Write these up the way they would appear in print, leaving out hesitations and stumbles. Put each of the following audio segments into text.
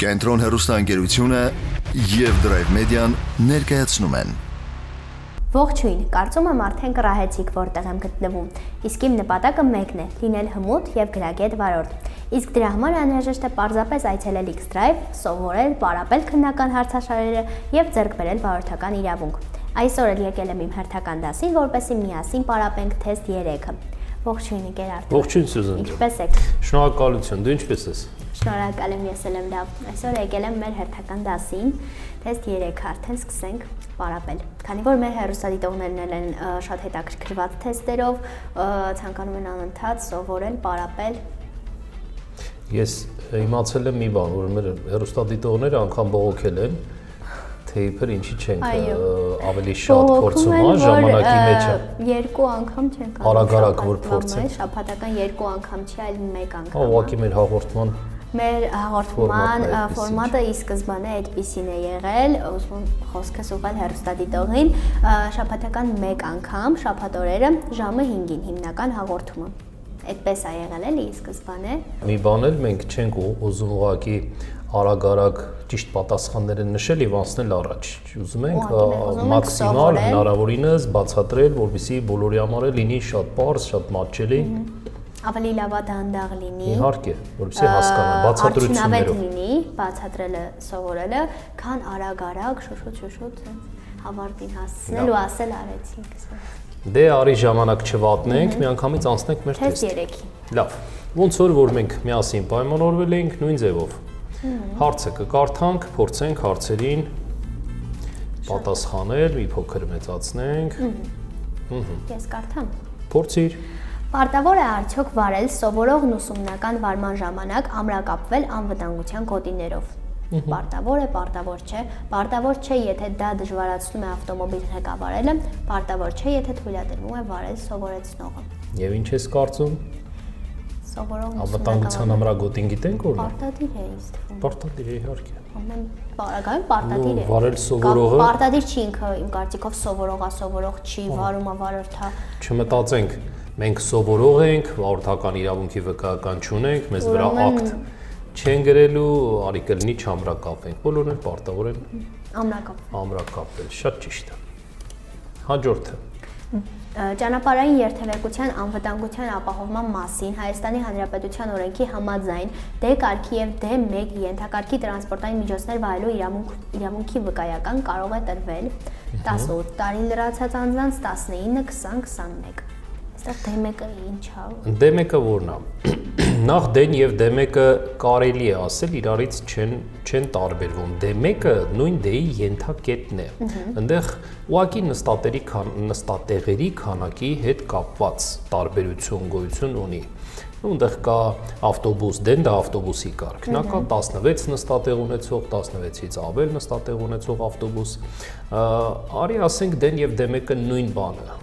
Կենտրոն հեռուստաընկերությունը և Drive Media-ն ներկայացնում են։ Ողջույն, կարծում եմ արդեն կռահեցիք որտեղ եմ գտնվում, իսկ իմ նպատակը մեկն է՝ լինել հմուտ և գրագետ վարորդ։ Իսկ դրա համար անհրաժեշտ է պարզապես այցելել X-Drive, սովորել, պարապել քննական հարցաշարերը և ձեռք բերել վարորդական իրավունք։ Այսօր էլ եկել եմ իմ հերթական դասին, որպեսզի միասին պարապենք թեստ 3-ը։ Ողջույն Իկեր Արտուր։ Ողջույն Սյուզան ջան։ Ինչպե՞ս եք։ Շնորհակալություն, դու ինչպե՞ս ես։ Շնորհակալ եմ, ես էլ եմ լավ։ Այսօր եկել եմ մեր հերթական դասին, թեստ 3-ը, արդեն սկսենք պարապել։ Քանի որ մեր հեռուստադիտողներն են շատ հետաքրքրված թեստերով, ցանկանում են անընդհատ սովորել, պարապել։ Ես իմացել եմ մի բան, որ մեր հեռուստադիտողները անգամ բողոքել են, թե իբր ինչի չենք ավելի շատ փորձում, ժամանակի մեջ։ Երկու անգամ չենք անում։ Արագ որ փորձենք։ Շաբաթական 2 անգամ չի, այլ 1 անգամ։ Ուղղակի մեր հաղորդման ֆորմատը ի սկզբանե այդպիսին է եղել, ուզում խոսքս ուղղել հեռուստադիտողին, շաբաթական 1 անգամ, շաբաթօրերը ժամը 5-ին հիմնական հաղորդումը։ Այդպես է եղել էլի ի սկզբանե։ Մի բան էլ մենք չենք ուզում ուղղակի արագ ճիշտ պատասխանները նշել եւ անցնել առաջ։ Ուզում ենք մաքսիմալ հնարավորինս բացատրել, որպեսզի բոլորի համար լինի շատ պարզ, շատ մատչելի։ Ավելի լավ դանդաղ լինի։ Իհարկե, որպեսզի հասկանան բացատրություններով։ Լինի, բացատրելը, սովորելը, քան արագ, շուշուտ հավարտին հասցնել ու ասել արեցինք։ Դե արի ժամանակ չվատնենք, միանգամից անցնենք մեր թեստ 3-ին։ Լավ։ Ոնց որ մենք միասին պայմանավորվել ենք նույն ձևով։ Հարցը կկարդանք, փորձենք հարցերին պատասխանել, մի փոքր մեծացնենք։ Ես կարդամ։ Փորձիր։ Պարտավոր է արդյոք վարել սովորողն ուսումնական վարման ժամանակ ամրակապվել անվտանգության գոտիներով։ Պարտավոր չէ, պարտավոր չէ, եթե դա դժվարացնում է ավտոմոբիլ ղեկավարելը, պարտավոր չէ, եթե թույլատրվում է վարել սովորեցնողը։ Եվ ինչ ես կարծում։ Սովորողն անվտանգության ամրագոտին գիտենք որ։ Պարտադիր է ինձ թվում։ Պարտադիր է իհարկե։ Ամեն պարագայում պարտադիր է։ Վարել սովորողը։ Պարտադիր չի ինքը, իմ կարծիքով սովորող չի, վարումը վարորդա։ Չմտածենք մենք սովորող ենք, վարորդական իրավունքի վկայական չունենք, մեզ վրա ակտ չեն գրելու, արի կլինի չամրակապենք, բոլորն էլ պարտավոր են ամրակապել, շատ ճիշտ է։ Հաջորդը։ Ճանապարհային երթևեկության անվտանգության ապահովման մասին Հայաստանի Հանրապետության օրենքի համաձայն D-կարգի եւ D1 ենթակարգի տրանսպորտային միջոցներ վարելու իրավունքի վկայական կարող է տրվել 18 տարի լրացած անձանց 19, 20, 21։ D1-ը ինչ է։ D1-ը որն է։ Նախ D-ն եւ D1-ը կարելի է ասել իրարից չեն տարբերվում։ D1-ը նույն D-ի ենթակետն է։ Այնտեղ ուղղակի նստատեղերի քանակի հետ կապված տարբերություն գոյություն ունի։ Այնտեղ կա ավտոբուս D-ն, դա ավտոբուսի կարգն է, կա 16 նստատեղ ունեցող, 16-ից ավել նստատեղ ունեցող ավտոբուս։ Արի ասենք D-ն եւ D1-ը նույն բանը։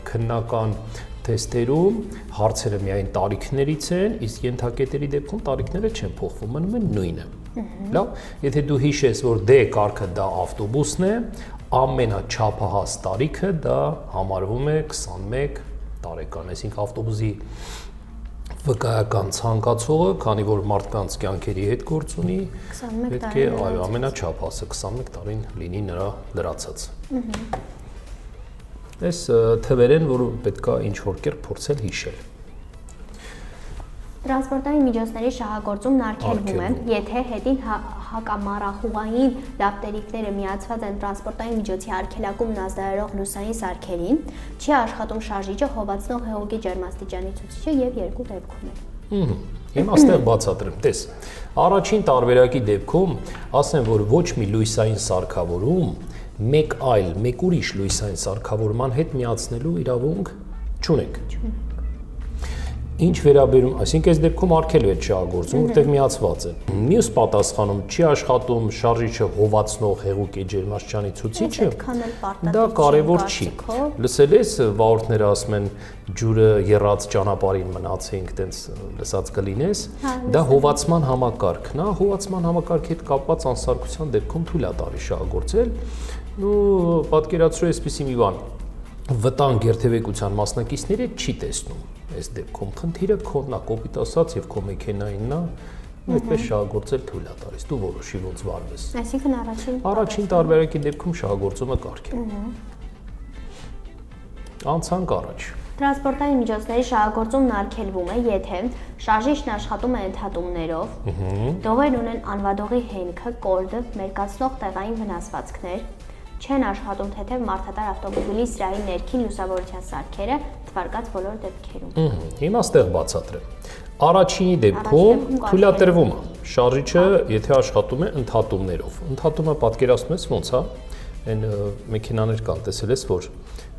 Քննական թեստերում հարցերը միայն տարիքներից են, իսկ ենթակետերի դեպքում տարիքները չեն փոխվում, մնում են նույնը։ Լավ, եթե դու հիշես, որ D կարգը դա ավտոբուսն է, ամենաչափահաս տարիքը դա համարվում է 21 տարեկան, այսինքն ավտոբուսի վկայական ցանկացողը, քանի որ մարդկանց կյանքերի հետ գործ ունի, պետք է ամենաչափահասը 21 տարին լինի նրա լրացած։ Այս թվեր են, որ պետք է ինչ-որ կերպ փորձել հիշել։ Տրանսպորտային միջոցների շահագործումն արգելվում է, եթե հետին հակամառախուղային լապտերիկները միացված են տրանսպորտային միջոցի արգելակումն ազդարարող լուսային սարքերին, չի աշխատում շարժիչը, հովացնող հեղուկի ջերմաստիճանի ցուցիչը եւ երկու դեպքում է։ Հիմա այստեղ բացատրեմ, տես։ Առաջին տարբերակի դեպքում ասեմ, որ ոչ մի լույսային սարքավորում մեկ ուրիշ լույսային սարքավորման հետ միացնելու իրավունք չունենք։ Ինչ վերաբերում, այսինքն այս դեպքում արգելվի է շահագործում, որտեղ միացված է։ Մյուս պատասխանում չի աշխատում շարժիչը հովացնող հեղուկի ջերմաստիճանի ցուցիչը, դա կարևոր չի։ Լսել ես վարորդները ասում են ջուրը եռած ճանապարհին մնացինք, տենց լսած կլինես, դա հովացման համակարգն է, հովացման համակարգի հետ կապված անսարքության դեպքում թույլ է տալի շահագործել։ Ու պատկերացրու այսպիսի մի բան, վտանգ երթևեկության մասնակիցները չի տեսնում այս դեպքում։ Խնդիրը քոնն է, կոպիտ ասած, եւ քո մեքենայինն է, այդպես շահագործել թույլ է տալիս, դու որոշի ոնց վարվես։ Այսինքն Առաջին տարբերակի դեպքում շահագործումը կարգ է։ Անցանք առաջ։ Տրանսպորտային միջոցների շահագործումն արգելվում է, եթե շարժիչն աշխատում է ընդհատումներով, դողերն ունեն անվադողի հենքը, կորդը, մերկացնող տեղային վնասվածքներ, չեն աշխատում թեթև մարդատար ավտոմոբիլի սրահի ներքին լուսավորության սարքերը, թվարկած բոլոր դեպքերում։ Հիմա ստեղ բացատրեմ։ Առաջինի դեպքում թույլատրվում է շարժիչը, եթե աշխատում է ընդհատումներով։ Ընդհատումը պատկերացնում ես ոնց է, այն մեքենաներ կան, տեսել ես, որ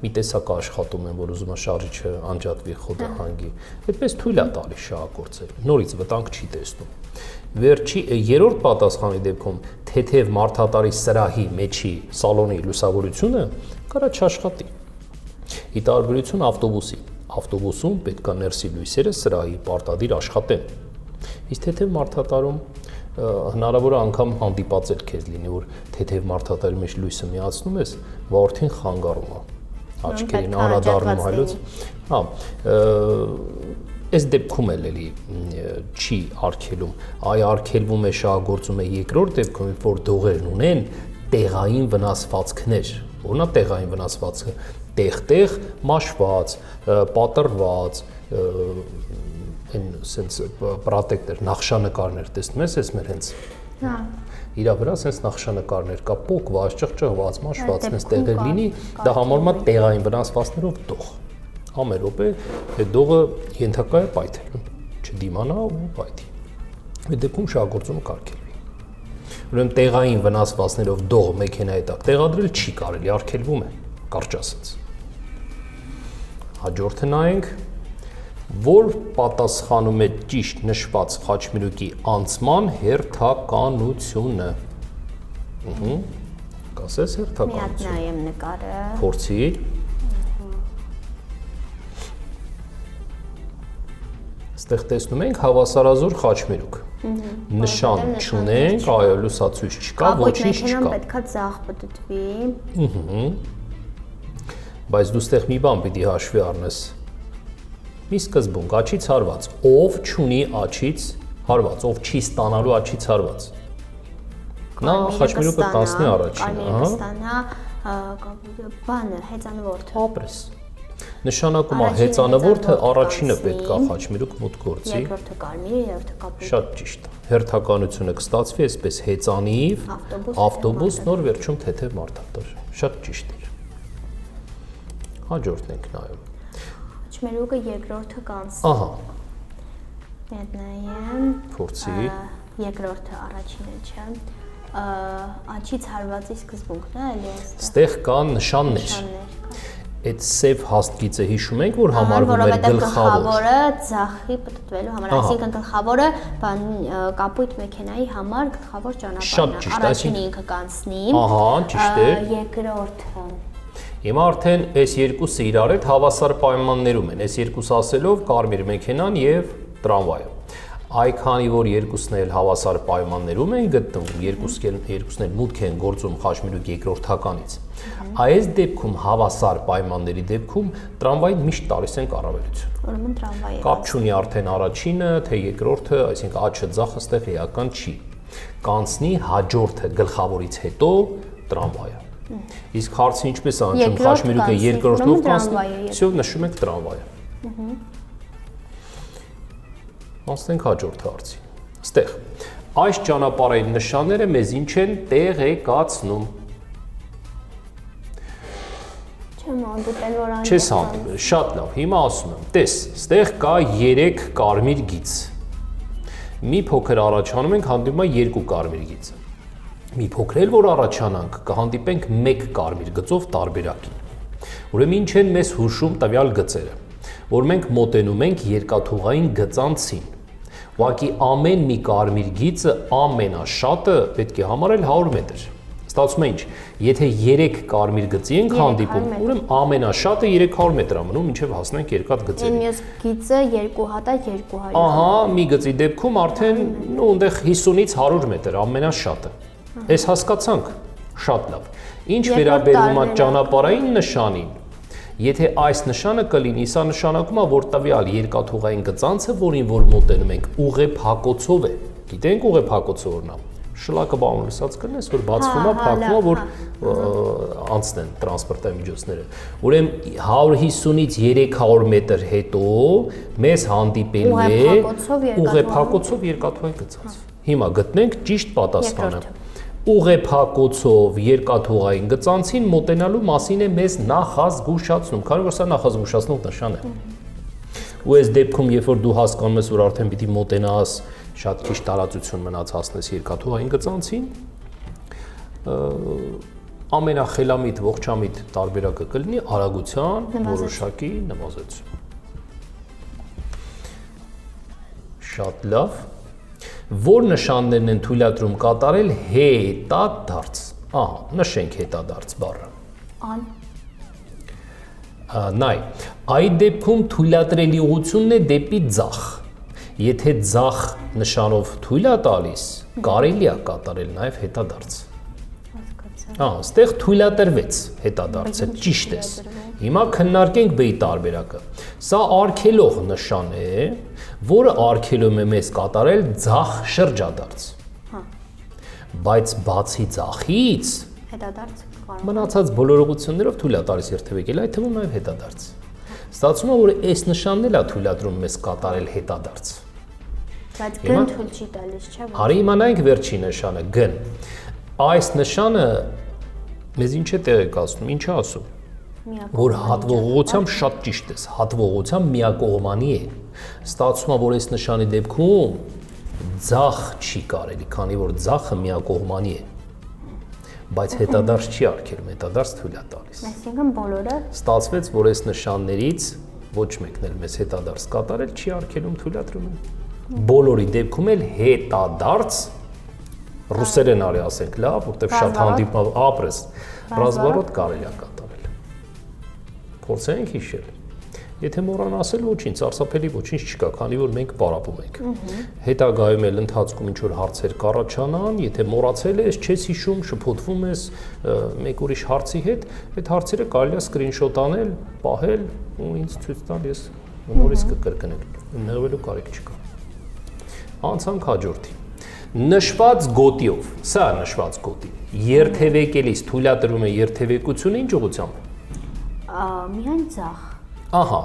մի տեսակ աշխատում են, որ ուզում է շարժիչը անջատվի, խոդը հանգի։ Այդպես թույլ է տալիս շահագործել։ Նորից վտանգ չի տեսնում։ Վերջի երրորդ պատասխանի դեպքում թեթև մարդատարի սրահի մեջի սալոնի լուսավորությունը կարա չաշխատի։ Ի տարբերություն ավտոբուսի։ Ավտոբուսում պետք է ներսի լույսերը սրահի պարտադիր աշխատեն։ Իսկ թեթև մարդատարում հնարավոր է անգամ հանդիպած էլ քեզ լինի, որ թեթև մարդատարի մեջ լույսը միացնում ես, վարորդին խանգարում է։ Աչքերին անդառնում հայլոց։ Հա, այս դեպքում էլ էլի չի արգելում, այ արգելվում է շահագործում է երկրորդ դեպքում, որ դողերն ունեն տեղային վնասվածքներ։ Որնա տեղային վնասվածքը, տեղ-տեղ մաշված, պատռված, այն sense պրոտեկտոր նախշանկարներ տեսնում ես մեր հենց։ Հա։ Իրա վրա sense նախշանկարներ կա, պոկված, ճղճղված, մաշվածն էս տեղեր լինի, դա համարվում է տեղային վնասվածքներով դող։ Ամեն րոպե այդ դողը ենթակա է պայթելուն, չդիմանա ու պայթի։ Այդ դեպքում շահագործումը կարգելվի։ Ուրեմն տեղային վնասվածքներով դող մեքենայի տակ տեղադրել չի կարելի, արգելվում է, կարճ ասած։ Հաջորդը նայենք, որ պատասխանում է ճիշտ նշված խաչմերուկի անցման հերթականությունը։ Կասես հերթականություն։ Միատ նայեմ նկարը։ Փորձիր։ Ստեղ տեսնում ենք հավասարազոր խաչմերուկ։ Նշան չունենք, այո, լուսացույց չկա, ոչինչ չկա։ Մեքենան պետքա ձախ պտտվի։ Բայց դու ստեղ մի բան պիտի հաշվի առնես։ Մի սկզբունք, աչից հարված, ով չունի աչից հարված, ով չի ստանալու աչից հարված։ Նա խաչմերուկը կանցնի առաջին, ստանա բանը, հեծանվորդը։ Ապրես։ Նշանակում է հեծանվորդը առաջինը պետք է խաչմերուկ մուտք գործի։ Երկրորդը կարմիրը, երրորդը կապույտ։ Շատ ճիշտ։ Հերթականությունը կստացվի այսպես հեծանիվ, ավտոբուս, նոր վերջում թեթև մարդատար։ Շատ ճիշտ է։ Հաջորդն ենք նայում։ Խաչմերուկը երկրորդը կանցնի։ Ահա։ Մեկ նայեմ։ Փորձի։ Երկրորդը առաջինը չէ։ Աչից հարվածի սկզբունքն է, էլի այստեղ։ Ստեղ կան նշաններ։ Այդ սև հաստգիծը հիշում ենք, որ համարվում էր գլխավորը ձախի պտտվելու համար, այսինքն գլխավորը կապույտ մեքենայի համար գլխավոր ճանապարհն է։ Առաջինը ինքը կանցնի։ Ահա, ճիշտ է։ Երկրորդը։ Հիմա արդեն այս երկուսը իրար հետ հավասար պայմաններում են։ Այս երկուսը ասելով կարմիր մեքենան եւ տրամվայը։ Այ քանի որ երկուսն էլ հավասար պայմաններում են գտնվում, երկուսն էլ մուտք են գործում խաչմերուկ երկրորդականից։ Այս դեպքում հավասար պայմանների դեպքում տրամվային միշտ տալիս են կառավարություն։ Ուրեմն տրամվայը։ Կապ չունի արդեն առաջինը, թե երկրորդը, այսինքն աչը ձախը ստեղ էական չի։ Կանցնի հաջորդը գլխավորից հետո տրամվայը։ Իսկ հարցը ինչպես է անցնում, խաչմերուկը երկրորդով կանցնի, всё նշում ենք տրամվայը։ Անցնենք հաջորդ հարցի։ Ստեղ այս ճանապարհային նշանները մեզ ինչ են տեղեկացնում։ Չեմ հանդիպել, որ այն։ Չես հանդիպել, շատ լավ։ Հիմա ասում եմ, տես, ստեղ կա 3 կարմիր գիծ։ Մի փոքր առաջանում ենք, հանդիպում է 2 կարմիր գիծ։ Մի փոքր էլ որ առաջանանք, կհանդիպենք 1 կարմիր գծով տարբերակին։ Ուրեմն ինչ են մեզ հուշում տվյալ գծերը, որ մենք մոտենում ենք երկաթուղային գծանցին։ Ուղղակի ամեն մի կարմիր գիծը ամենաշատը պետք է համարել 100 մետր։ Ստացվում է ինչ, եթե 3 կարմիր գծի ենք հանդիպում, ուրեմն ամենաշատը 300 մետր է մնում, մինչև հասնենք երկաթ գծերին։ Մյուս գիծը 2 հատ է 200։ Ահա, մի գծի դեպքում արդեն այնտեղ 50-ից 100 մետր ամենաշատը։ Այս հասկացանք, շատ լավ։ Ինչ վերաբերում է ճանապարհային նշանին, եթե այս նշանը կլինի, սա նշանակում է, որ տվյալ երկաթուղային գծանցը, որին որ մոտենում ենք, ուղեփակոցով է։ Գիտենք ուղեփակոցը որն է։ Շլակը բանում լսած կնես, որ բացվում է, փակվում է, որ անցնեն տրանսպորտամիջոցները։ Ուրեմն 150-ից 300 մետր հետո մեզ հանդիպելու է ուղեփակոցով երկաթուղային գծած։ Հիմա գտնենք ճիշտ պատասխանը։ Ուղեփակոցով երկաթուղային գծանցին մոտենալու մասին է մեզ նախազգուշացնում, քանի որ սա նախազգուշացնող նշան է։ Ու այս դեպքում, երբ որ դու հասկանում ես, որ արդեն պիտի մոտենաս շատ քիչ տարածություն մնաց հասնես երկաթուղային գծանցին, ամենախելամիտ ողջամիտ տարբերակը կլինի արագության որոշակի նվազեցում։ Շատ լավ։ Որ նշաններն են թույլատրում կատարել հետադարձ։ Ահա, նշենք հետադարձ բառը։ Ան։ Նայ, այդ դեպքում թույլատրելի ուղղությունն է դեպի ձախ։ Եթե ձախ նշանով թույլ է տալիս, կարելի է կատարել նաև հետադարձ։ Այստեղ թույլատրվեց հետադարձը, ճիշտ է։ Հիմա քննարկենք B-ի տարբերակը։ Սա արգելող նշան է, որը արգելում է մեզ կատարել ձախ շրջադարձ։ Բայց բացի ձախից հետադարձ մնացած բոլոր ուղղություններով թույլ է տալիս երթևեկել, այդ թվում նաև հետադարձ։ Ստացվում է, որ այս նշանն էլ է թույլատրում մեզ կատարել հետադարձ։ Բայց գն թույլ չի տալիս, չէ՞։ Արի իմանանք վերջի նշանը գն։ Այս նշանը մեզ ինչ է տեղեկացնում, ինչ է ասում։ Որ հատվողությամբ շատ ճիշտ է, հատվողությամբ միակողմանի է։ Ստացվում է, որ այս նշանի դեպքում ձախ չի կարելի, քանի որ ձախը միակողմանի է։ Բայց հետադարձ չի արգելում, հետադարձ թույլ է տալիս։ Այսինքն բոլորը ստացվեց, որ այս նշաններից ոչ մեկն էլ մեզ հետադարձ կատարել չի արգելում, թույլատրում են։ Բոլորի դեպքում էլ հետադարձ ռուսերեն արի ասենք լավ, որտեղ շատ հանդիպում ապրես, ռազմավարոտ կարելի է կատարել։ Փորձենք հիշել։ Եթե մոռան ասել ոչինչ, սարսափելի ոչինչ չկա, քանի որ մենք պարապում ենք։ Հետագայում էլ ընթացքում ինչ որ հարցեր կառաջանան, եթե մոռացել ես, չես հիշում, շփոթվում ես մեկ ուրիշ հարցի հետ, այդ հարցերը կարելի է սկրինշոտ անել, պահել ու ինձ ցույց տալ, ես նորից կկրկնել։ Նեղվելու կարիք չկա։ Անցանք հաջորդին։ Նշված գոտիով, սա նշված գոտի, երթևեկելիս թույլատրում է երթևեկությունը ինչ ուղղությամբ։ Միայն ձախ։ Ահա,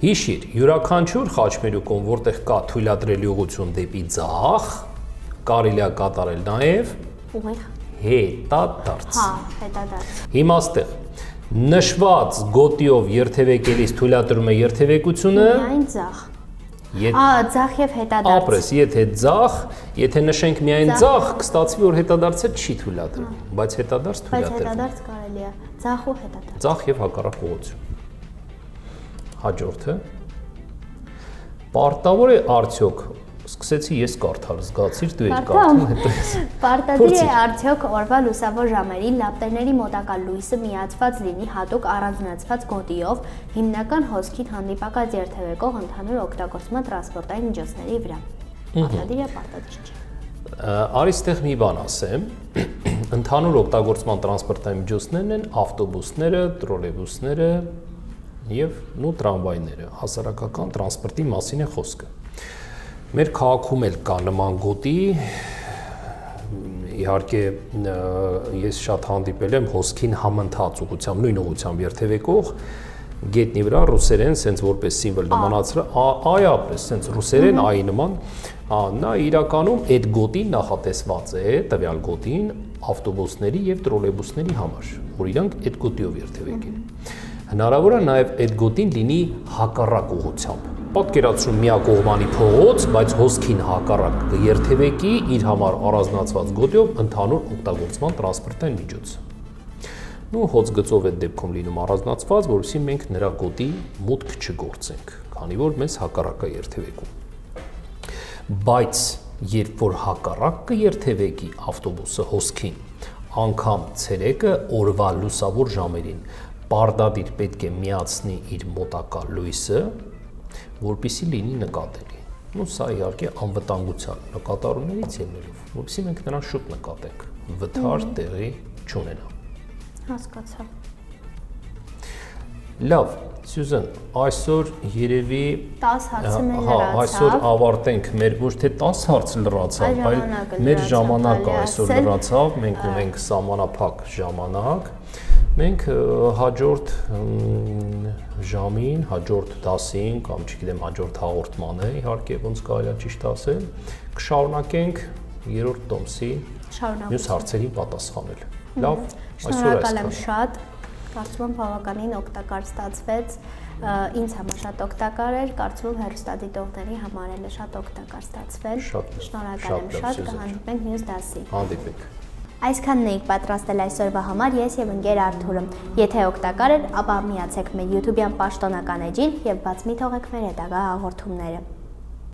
հիշիր, յուրաքանչյուր խաչմերուկում, որտեղ կա թույլատրելի ուղղություն դեպի ձախ, կարելի է կատարել նաև հետադարձ։ Հա, հետադարձ։ Հիմա ստեղ նշված գոտիով երթևեկելիս թույլատրում է երթևեկությունը միայն ձախ։ Ձախ եւ հետադարձ։ Ապրես, եթե ձախ, եթե նշենք միայն ձախ, կստացվի, որ հետադարձը չի թույլատրում, բայց հետադարձ թույլատրվում։ Բայց հետադարձ կարելի է, ձախ ու հետադարձ։ Ձախ եւ հակառակ ուղղություն։ Հաջորդը պարտավոր է արդյոք, սկսեցի ես կարդալ, զգացիր դու եք կարդում, հետո ես։ Պարտադիր է արդյոք օրվա լուսավոր ժամերին լապտերների մոտակա լույսը միացված լինի հատուկ առանձնացված գոտիով հիմնական հոսքին հանդիպակաց երթևեկող ընդհանուր օգտագործման տրանսպորտային միջոցների վրա։ Պարտադիր է, պարտադիր չէ։ Արի ստեղ մի բան ասեմ, ընդհանուր օգտագործման տրանսպորտային միջոցներն են ավտոբուսները, տրոլեյբուսները եւ տրամվայները, հասարակական տրանսպորտի մասին է խոսքը։ Մեր քաղաքում էլ կա նման գոտի, իհարկե ես շատ հանդիպել եմ հոսքին համընթաց ուղղությամբ, նույն ուղղությամբ երթևեկող գետնի վրա ռուսերեն սենց որպես սիմվոլ նմանացրել, այապես սենց ռուսերեն այի նման, նա իրականում այդ գոտին նախատեսված է, տվյալ գոտին ավտոբուսների եւ տրոլեյբուսների համար, որ իրանք այդ գոտիով երթևեկեն։ Հնարավոր է նաև այդ գոտին լինի հակառակ ուղղությամբ։ Պատկերացրու միակողմանի փողոց, բայց հոսքին հակառակ երթևեկի իր համար առանձնացված գոտիով ընդհանուր օգտագործման տրանսպորտային միջոց։ Ու հոծգծով այդ դեպքում լինում առանձնացված, որովհետեւ մենք նրա գոտի մուտք չգործենք, քանի որ մեզ հակառակ է երթևեկում։ Բայց երբ որ հակառակ կերթևեկի ավտոբուսը հոսքին, անգամ ցերեկը օրվա լուսավոր ժամերին պարտադիր պետք է միացնի իր մոտակա լույսը, որպեսզի լինի նկատելի։ Սա իհարկե անվտանգության նկատառումներից ելնելով, որպեսզի մենք նրան շուտ նկատենք, վթար տեղի չունենա։ Հասկացա։ Լավ, Սյուզան, այսօր երևի 10 հացը մեր այսօր լրացավ։ ավարտենք մեր ոչ թե 10 հարց լրացավ, այլ մեր ժամանակը այսօր լրացավ, մենք ունենք սահմանափակ ժամանակ։ Մենք հաջորդ ժամին, հաջորդ դասին կամ չգիտեմ հաջորդ հաղորդմանը, իհարկե ոնց կարելի է ճիշտ ասել, կշարունակենք երրորդ տոմսի մյուս հարցերին պատասխանել։ Լավ, այսօր շնորհակալ եմ այսքանը։ շատ։ Կարծում եմ բավականին օգտակար ստացվեց, ինձ համար շատ օգտակար էր, կարծում եմ հեռուստադիտողների համար էլ շատ օգտակար ստացվել։ Շնորհակալ եմ շատ, կհանդիպենք մյուս դասի։ Հանդիպենք։ Այսքանն էինք պատրաստել այսօրվա համար ես եւ ընկեր Արթուրը։ Եթե օգտակար էր, ապա միացեք մեր YouTube-յան պաշտոնական էջին եւ բաց մի թողեք մեր հետագա հաղորդումները։